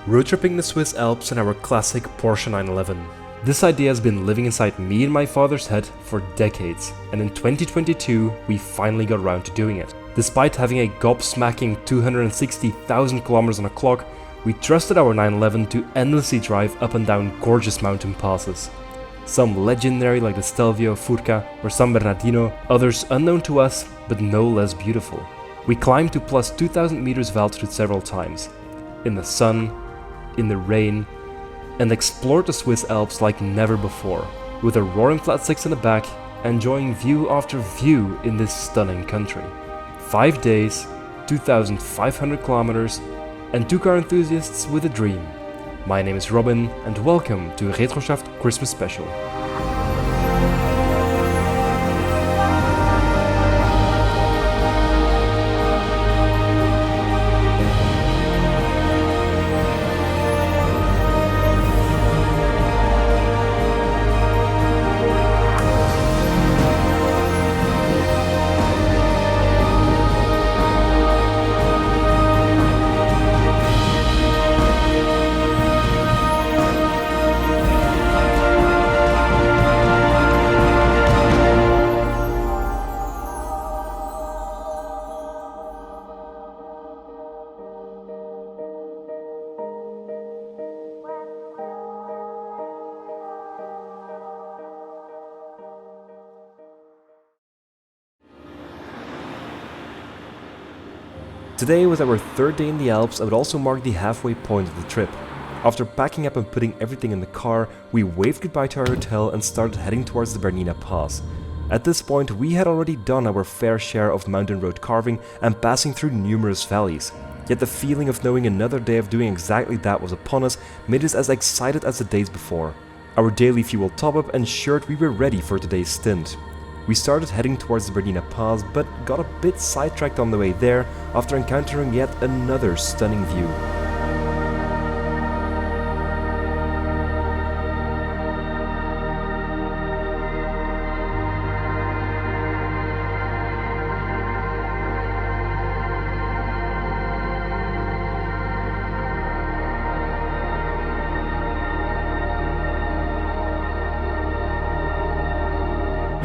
road tripping the Swiss Alps in our classic Porsche 911. This idea has been living inside me and my father's head for decades, and in 2022 we finally got around to doing it. Despite having a gobsmacking 260,000 kilometers on the clock, we trusted our 911 to endlessly drive up and down gorgeous mountain passes. Some legendary like the Stelvio Furca or San Bernardino, others unknown to us but no less beautiful. We climbed to plus 2000 meters of altitude several times, in the sun, in the rain, and explored the Swiss Alps like never before, with a roaring flat six in the back, enjoying view after view in this stunning country. 5 days, 2,500 kilometers, and two car enthusiasts with a dream. My name is Robin, and welcome to Retroschaft Christmas Special. Today was our third day in the Alps and would also mark the halfway point of the trip. After packing up and putting everything in the car, we waved goodbye to our hotel and started heading towards the Bernina Pass. At this point we had already done our fair share of mountain road carving and passing through numerous valleys. Yet the feeling of knowing another day of doing exactly that was upon us made us as excited as the days before. Our daily fuel top-up ensured we were ready for today's stint. We started heading towards the Bernina Pass, but got a bit sidetracked on the way there after encountering yet another stunning view.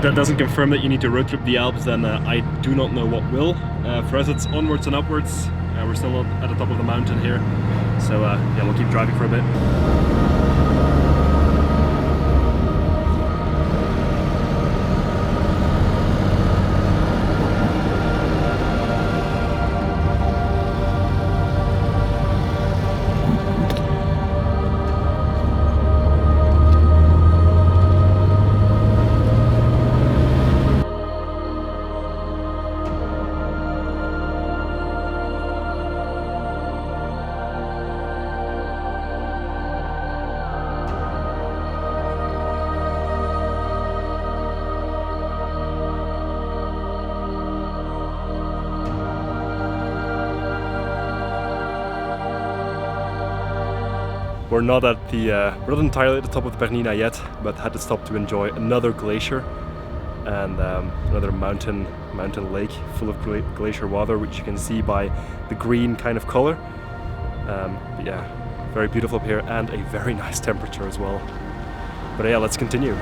That doesn't confirm that you need to road trip the Alps, then I do not know what will. For us it's onwards and upwards. We're still at the top of the mountain here, so yeah, we'll keep driving for a bit. We're not entirely at the top of the Bernina yet, but had to stop to enjoy another glacier and another mountain lake full of glacier water, which you can see by the green kind of color. But yeah, very beautiful up here and a very nice temperature as well. But yeah, let's continue.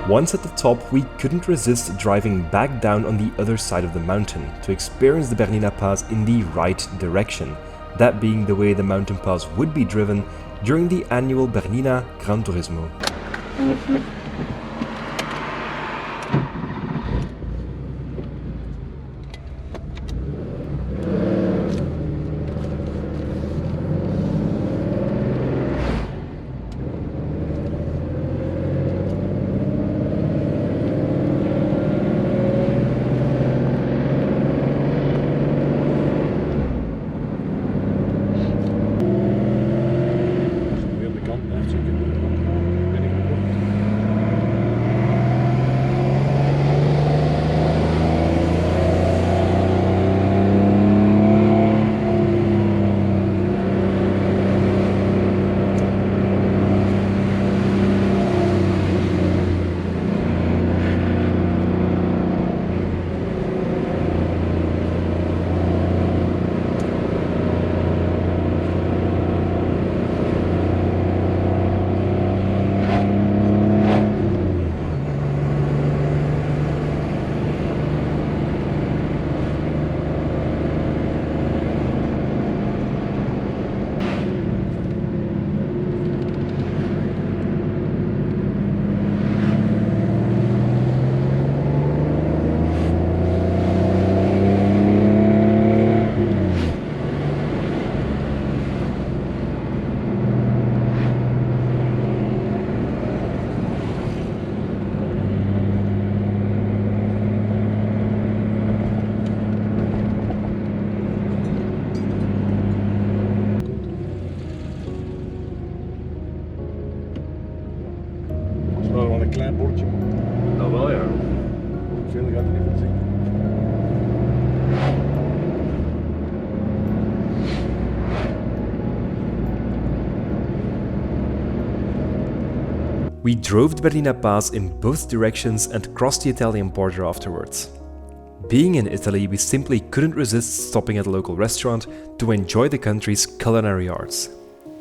Once at the top, we couldn't resist driving back down on the other side of the mountain to experience the Bernina Pass in the right direction, that being the way the mountain pass would be driven during the annual Bernina Gran Turismo. een klein bordje. Dat wel, ja. Veel gaat er niet van zien. We drove the Bernina Pass in both directions and crossed the Italian border afterwards. Being in Italy, we simply couldn't resist stopping at a local restaurant to enjoy the country's culinary arts.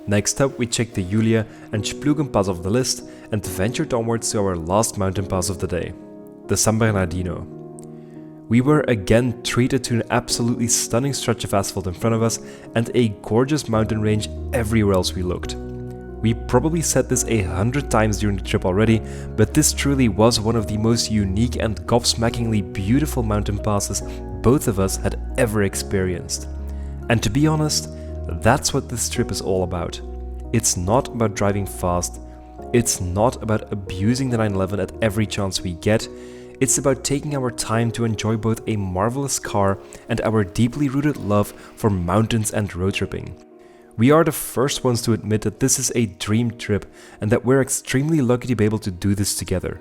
Next up, we checked the Julia and Splugen Pass off the list and ventured onwards to our last mountain pass of the day, the San Bernardino. We were again treated to an absolutely stunning stretch of asphalt in front of us and a gorgeous mountain range everywhere else we looked. We probably said this 100 times during the trip already, but this truly was one of the most unique and gobsmackingly beautiful mountain passes both of us had ever experienced. And to be honest, that's what this trip is all about. It's not about driving fast, it's not about abusing the 911 at every chance we get, it's about taking our time to enjoy both a marvelous car and our deeply rooted love for mountains and road tripping. We are the first ones to admit that this is a dream trip and that we're extremely lucky to be able to do this together.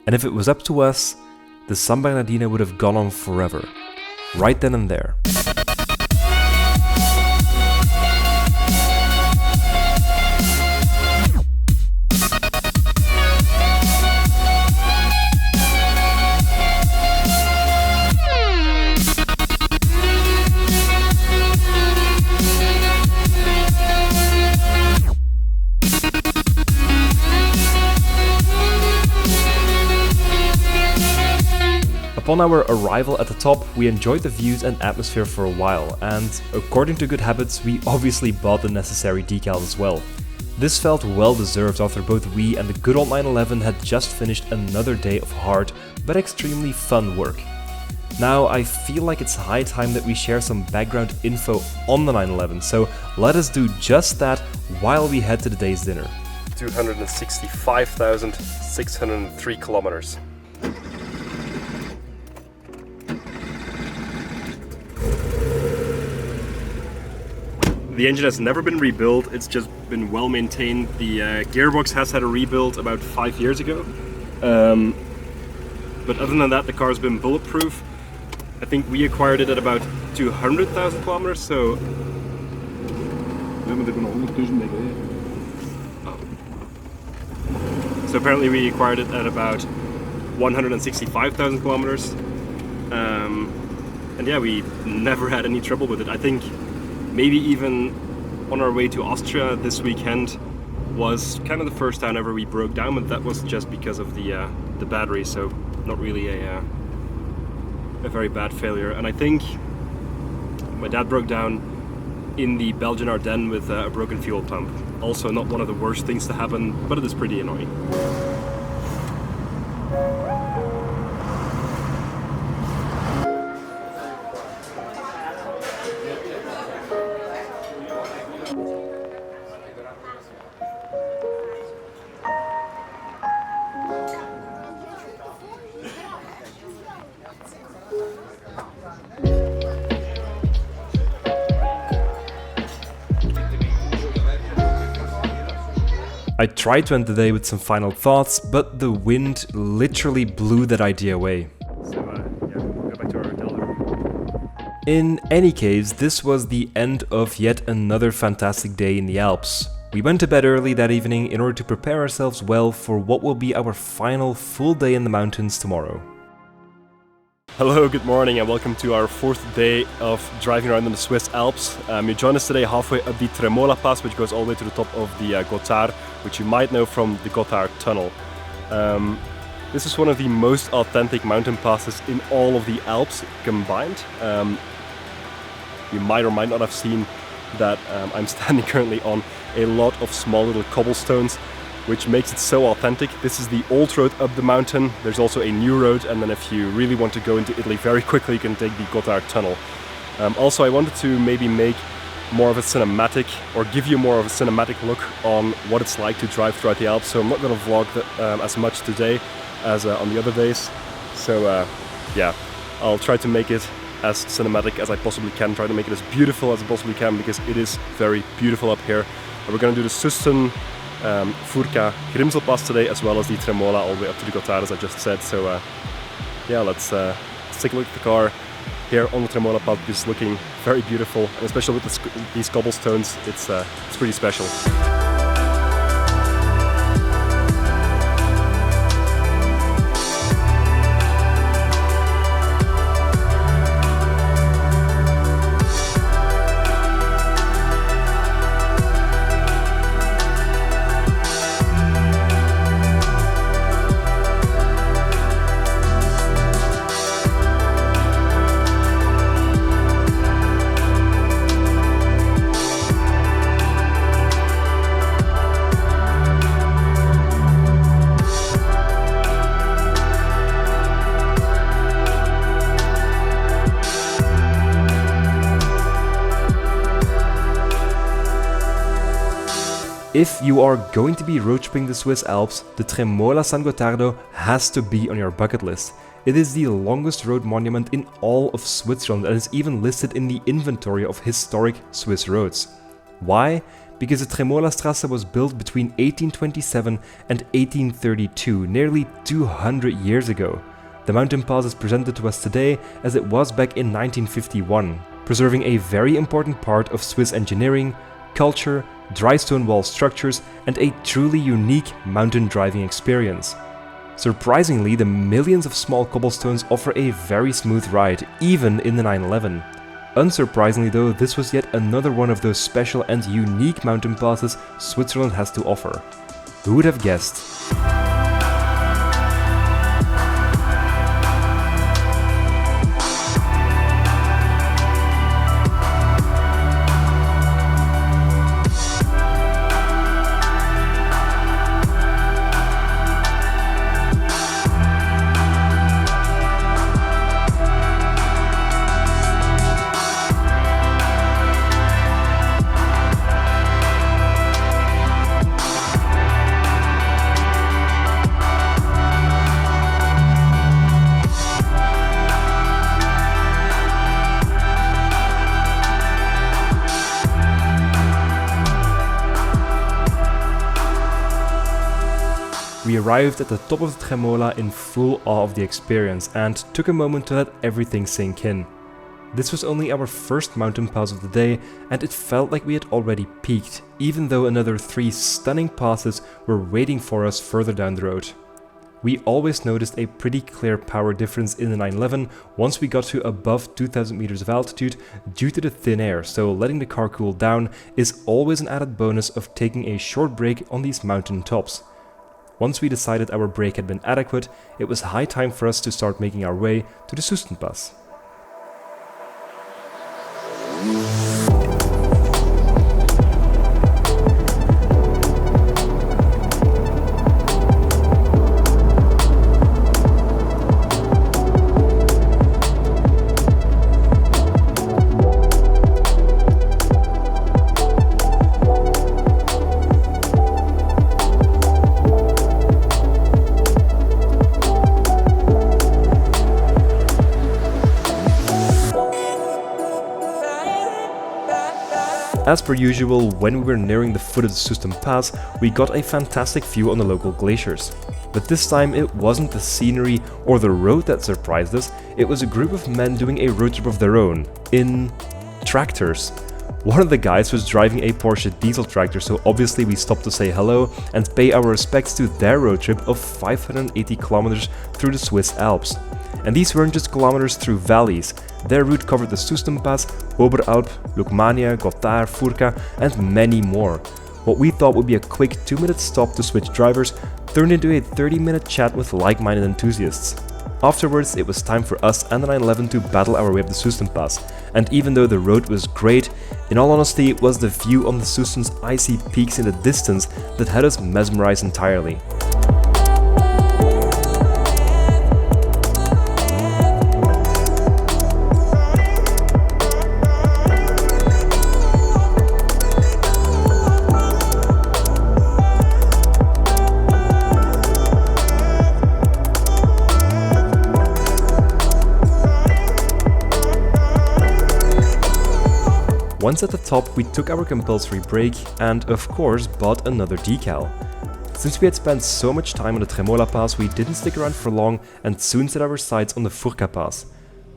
And if it was up to us, the San Bernardino would have gone on forever, right then and there. Upon our arrival at the top, we enjoyed the views and atmosphere for a while, and according to good habits, we obviously bought the necessary decals as well. This felt well deserved after both we and the good old 911 had just finished another day of hard but extremely fun work. Now, I feel like it's high time that we share some background info on the 911, so let us do just that while we head to the day's dinner. 265,603 kilometers. The engine has never been rebuilt, it's just been well maintained. The gearbox has had a rebuild about 5 years ago. But other than that, the car's been bulletproof. I think we acquired it at about 200,000 kilometers, so... So apparently we acquired it at about 165,000 kilometers. And yeah, we never had any trouble with it. I think maybe even on our way to Austria this weekend was kind of the first time ever we broke down, but that was just because of the battery, so not really a very bad failure. And I think my dad broke down in the Belgian Ardennes with a broken fuel pump. Also not one of the worst things to happen, but it is pretty annoying. I tried to end the day with some final thoughts, but the wind literally blew that idea away. So yeah, we'll go back to our hotel room. In any case, this was the end of yet another fantastic day in the Alps. We went to bed early that evening in order to prepare ourselves well for what will be our final full day in the mountains tomorrow. Hello, good morning and welcome to our fourth day of driving around in the Swiss Alps. You join us today halfway up the Tremolo Pass, which goes all the way to the top of the Gotthard, which you might know from the Gotthard tunnel. This is one of the most authentic mountain passes in all of the Alps combined. You might or might not have seen that I'm standing currently on a lot of small little cobblestones, which makes it so authentic. This is the old road up the mountain. There's also a new road, and then if you really want to go into Italy very quickly, you can take the Gotthard tunnel. Also, I wanted to maybe make more of a cinematic, or give you more of a cinematic look on what it's like to drive throughout the Alps. So I'm not going to vlog that, as much today as on the other days. So yeah, I'll try to make it as cinematic as I possibly can, try to make it as beautiful as I possibly can, because it is very beautiful up here. We're going to do the Susten Furka Grimsel Pass today, as well as the Tremola all the way up to the Gotthard, as I just said. So yeah, let's take a look at the car here on the Tremolo Pass. It's looking very beautiful, and especially with these cobblestones, it's pretty special. If you are going to be road tripping the Swiss Alps, the Tremola San Gottardo has to be on your bucket list. It is the longest road monument in all of Switzerland and is even listed in the inventory of historic Swiss roads. Why? Because the Tremola Strasse was built between 1827 and 1832, nearly 200 years ago. The mountain pass is presented to us today as it was back in 1951, preserving a very important part of Swiss engineering, culture, dry stone wall structures, and a truly unique mountain driving experience. Surprisingly, the millions of small cobblestones offer a very smooth ride, even in the 911. Unsurprisingly though, this was yet another one of those special and unique mountain passes Switzerland has to offer. Who would have guessed? We arrived at the top of the Tremola in full awe of the experience and took a moment to let everything sink in. This was only our first mountain pass of the day and it felt like we had already peaked, even though another 3 stunning passes were waiting for us further down the road. We always noticed a pretty clear power difference in the 911 once we got to above 2000 meters of altitude due to the thin air, so letting the car cool down is always an added bonus of taking a short break on these mountain tops. Once we decided our break had been adequate, it was high time for us to start making our way to the Sustenpass. As per usual, when we were nearing the foot of the Sustenpass, we got a fantastic view on the local glaciers. But this time it wasn't the scenery or the road that surprised us, it was a group of men doing a road trip of their own, in tractors. One of the guys was driving a Porsche diesel tractor, so obviously we stopped to say hello and pay our respects to their road trip of 580 kilometers through the Swiss Alps. And these weren't just kilometers through valleys. Their route covered the Sustenpass, Oberalp, Lukmania, Gotthard, Furka, and many more. What we thought would be a quick 2-minute stop to switch drivers turned into a 30-minute chat with like-minded enthusiasts. Afterwards, it was time for us and the 911 to battle our way up the Sustenpass, and even though the road was great, in all honesty it was the view on the Susten's icy peaks in the distance that had us mesmerized entirely. Once at the top, we took our compulsory break and, of course, bought another decal. Since we had spent so much time on the Tremolo Pass, we didn't stick around for long and soon set our sights on the Furka Pass.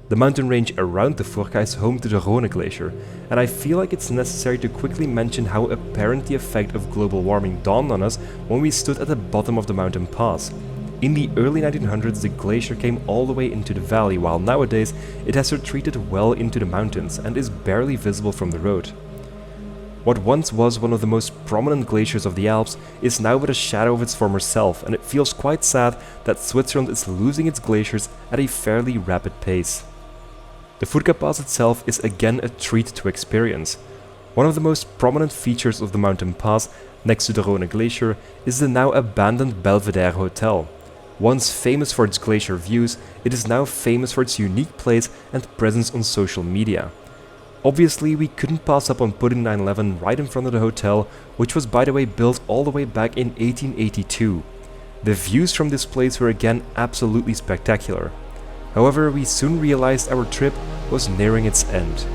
The mountain range around the Furka is home to the Rhone Glacier, and I feel like it's necessary to quickly mention how apparent the effect of global warming dawned on us when we stood at the bottom of the mountain pass. In the early 1900s, the glacier came all the way into the valley, while nowadays it has retreated well into the mountains and is barely visible from the road. What once was one of the most prominent glaciers of the Alps is now but a shadow of its former self, and it feels quite sad that Switzerland is losing its glaciers at a fairly rapid pace. The Furka Pass itself is again a treat to experience. One of the most prominent features of the mountain pass, next to the Rhone Glacier, is the now abandoned Belvedere Hotel. Once famous for its glacier views, it is now famous for its unique place and presence on social media. Obviously, we couldn't pass up on putting 911 right in front of the hotel, which was by the way built all the way back in 1882. The views from this place were again absolutely spectacular. However, we soon realized our trip was nearing its end.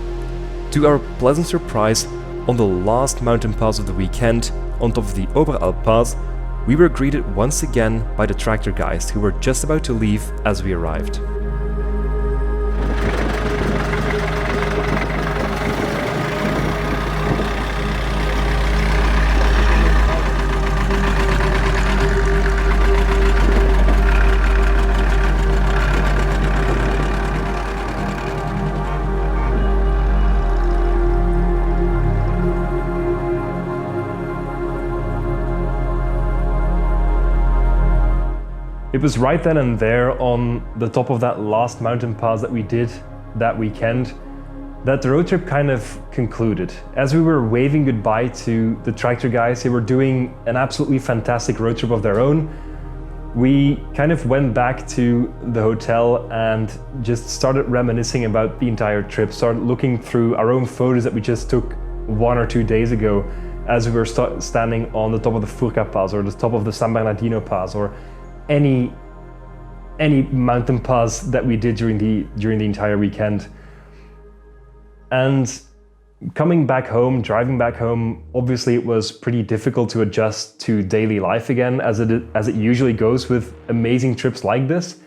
To our pleasant surprise, on the last mountain pass of the weekend, on top of the Oberalp Pass, we were greeted once again by the tractor guys who were just about to leave as we arrived. It was right then and there on the top of that last mountain pass that we did that weekend that the road trip kind of concluded. As we were waving goodbye to the tractor guys, they were doing an absolutely fantastic road trip of their own. We kind of went back to the hotel and just started reminiscing about the entire trip, started looking through our own photos that we just took 1 or 2 days ago as we were standing on the top of the Furka Pass or the top of the San Bernardino Pass or any mountain pass that we did during the entire weekend. And coming back home, driving back home, obviously it was pretty difficult to adjust to daily life again, as it usually goes with amazing trips like this.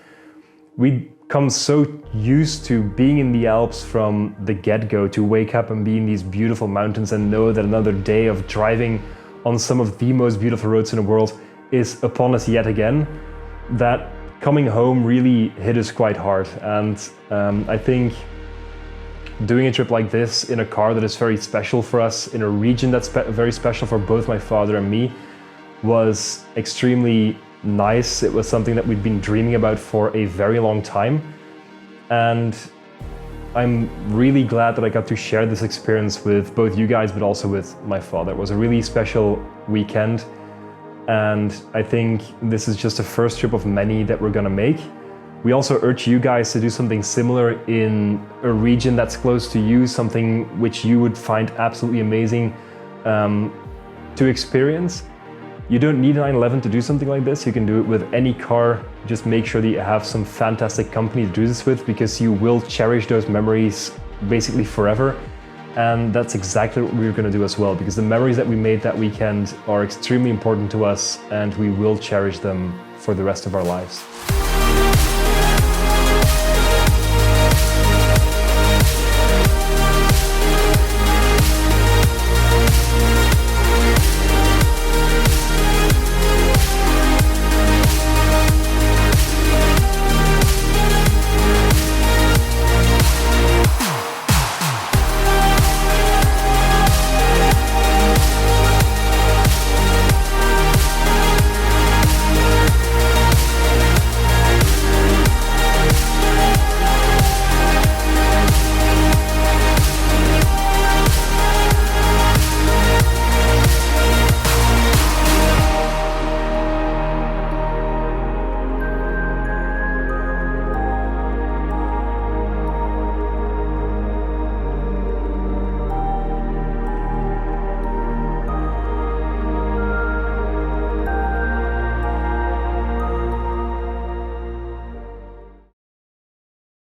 We'd come so used to being in the Alps from the get-go, to wake up and be in these beautiful mountains and know that another day of driving on some of the most beautiful roads in the world is upon us yet again, that coming home really hit us quite hard. And I think doing a trip like this in a car that is very special for us, in a region that's very special for both my father and me, was extremely nice. It was something that we'd been dreaming about for a very long time. And I'm really glad that I got to share this experience with both you guys, but also with my father. It was a really special weekend. And I think this is just the first trip of many that we're gonna make. We also urge you guys to do something similar in a region that's close to you, something which you would find absolutely amazing to experience. You don't need a 911 to do something like this. You can do it with any car. Just make sure that you have some fantastic company to do this with, because you will cherish those memories basically forever. And that's exactly what we're going to do as well, because the memories that we made that weekend are extremely important to us, and we will cherish them for the rest of our lives.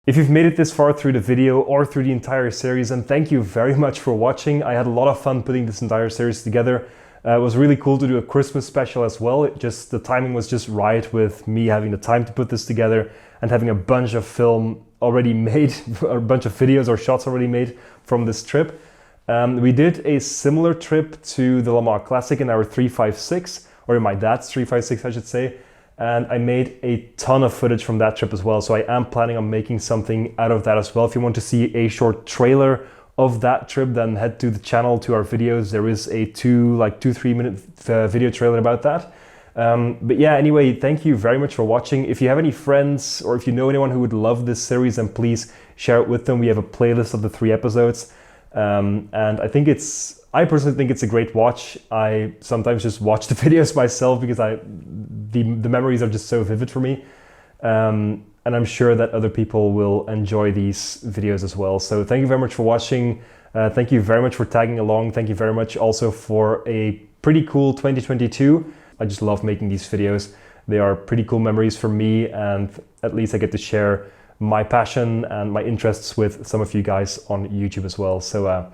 If you've made it this far through the video or through the entire series, then thank you very much for watching. I had a lot of fun putting this entire series together. It was really cool to do a Christmas special as well. The timing was just right with me having the time to put this together and having a bunch of film already made, or a bunch of videos or shots already made from this trip. We did a similar trip to the Le Mans Classic in our 356, or in my dad's 356 I should say, and I made a ton of footage from that trip as well, so I am planning on making something out of that as well. If you want to see a short trailer of that trip, then head to the channel, to our videos. There is a 2-3 minute video trailer about that. But yeah, anyway, thank you very much for watching. If you have any friends or if you know anyone who would love this series, then please share it with them. We have a playlist of the 3 episodes. And I personally think it's a great watch. I sometimes just watch the videos myself because the memories are just so vivid for me. And I'm sure that other people will enjoy these videos as well. So thank you very much for watching. Thank you very much for tagging along. Thank you very much also for a pretty cool 2022. I just love making these videos. They are pretty cool memories for me, and at least I get to share my passion and my interests with some of you guys on YouTube as well. So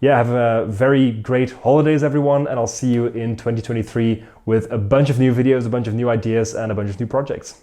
yeah, have a very great holidays everyone, and I'll see you in 2023 with a bunch of new videos, a bunch of new ideas, and a bunch of new projects.